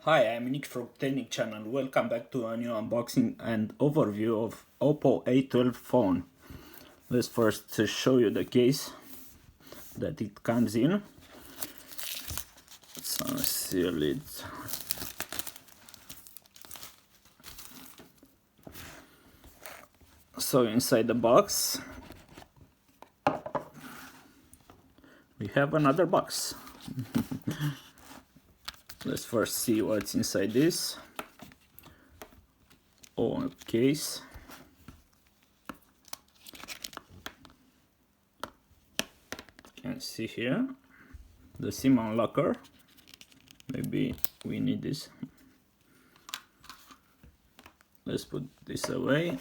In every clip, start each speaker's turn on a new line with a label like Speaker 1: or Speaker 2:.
Speaker 1: Hi, I'm Nick from Technic channel. Welcome back to a new unboxing and overview of OPPO A12 phone. Let's first show you the case that it comes in. Let's unseal it. So inside the box we have another box. Let's first see what's inside this. Oh, case. You can see here the SIM unlocker. Maybe we need this. Let's put this away.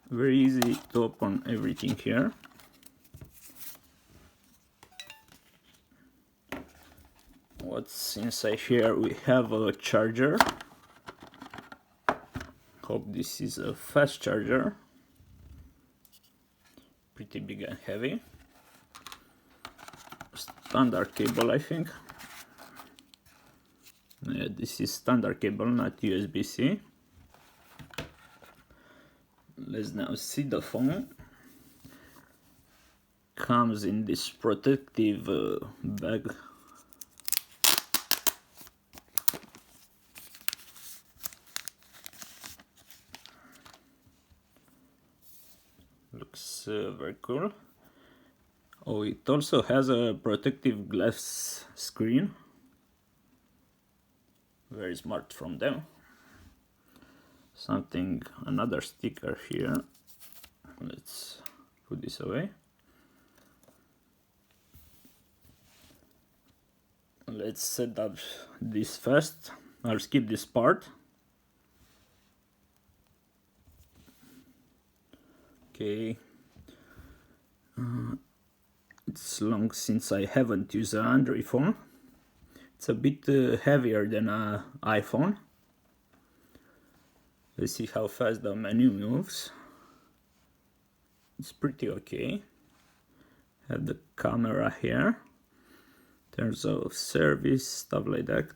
Speaker 1: Very easy to open everything here. What's inside here? We have a charger. Hope this is a fast charger. Pretty big and heavy. Standard cable, I think. Yeah, this is standard cable, not USB-C. Let's now see the phone. Comes in this protective bag. Looks very cool. Oh, it also has a protective glass screen. Very smart from them. Another sticker here. Let's put this away. Let's set up this first. I'll skip this part. Okay. It's long since I haven't used an Android phone. It's a bit heavier than an iPhone. Let's see how fast the menu moves. It's pretty okay. Have the camera here. In terms of service, stuff like that.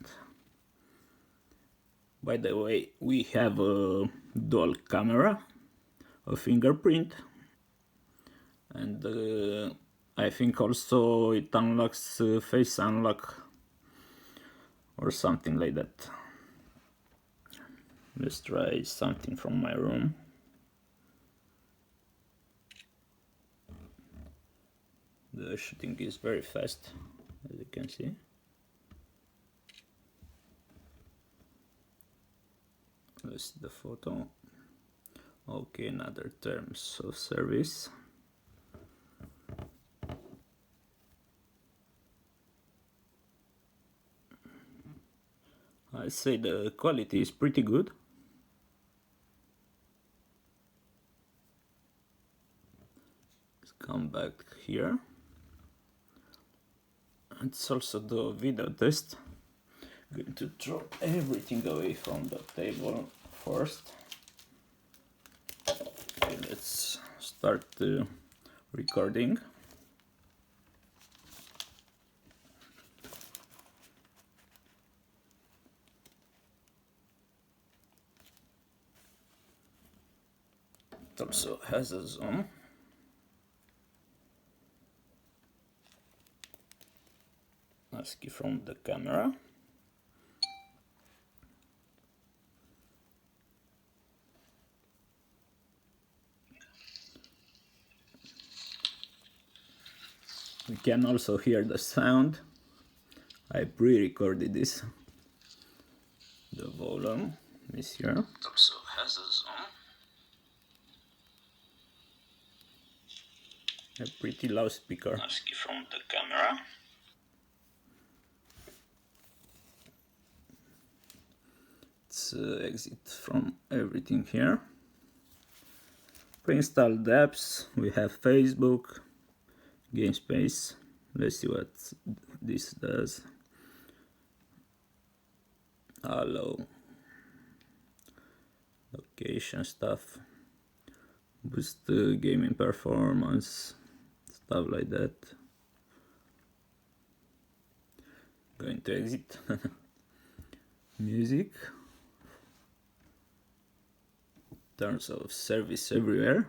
Speaker 1: By the way, we have a dual camera, a fingerprint, and I think also it unlocks face unlock or something like that. Let's try something from my room. The shooting is very fast, as you can see. Let's see the photo. Okay, another terms of service. I say the quality is pretty good. Let's come back here. Let's also do a video test. I'm going to throw everything away from the table first. Okay, let's start recording. It also has a zoom. ASCII from the camera. We can also hear the sound. I pre-recorded this. The volume is here. It also has a zoom. A pretty loud speaker. ASCII from the camera. Let's exit from everything here. Pre-installed apps. We have Facebook, Game Space. Let's see what this does. Allow location stuff. Boost gaming performance. Stuff like that. going to exit. Music. Terms of service everywhere.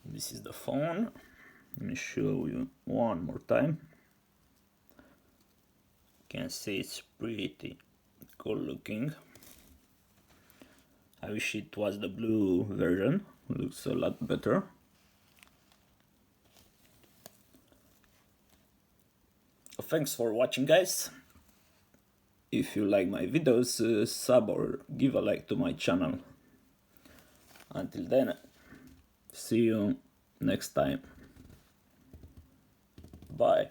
Speaker 1: This is the phone. Let me show you one more time. You can see it's pretty cool looking. I wish it was the blue version. It looks a lot better. Thanks for watching, guys. If you like my videos, sub or give a like to my channel. Until then, see you next time. Bye.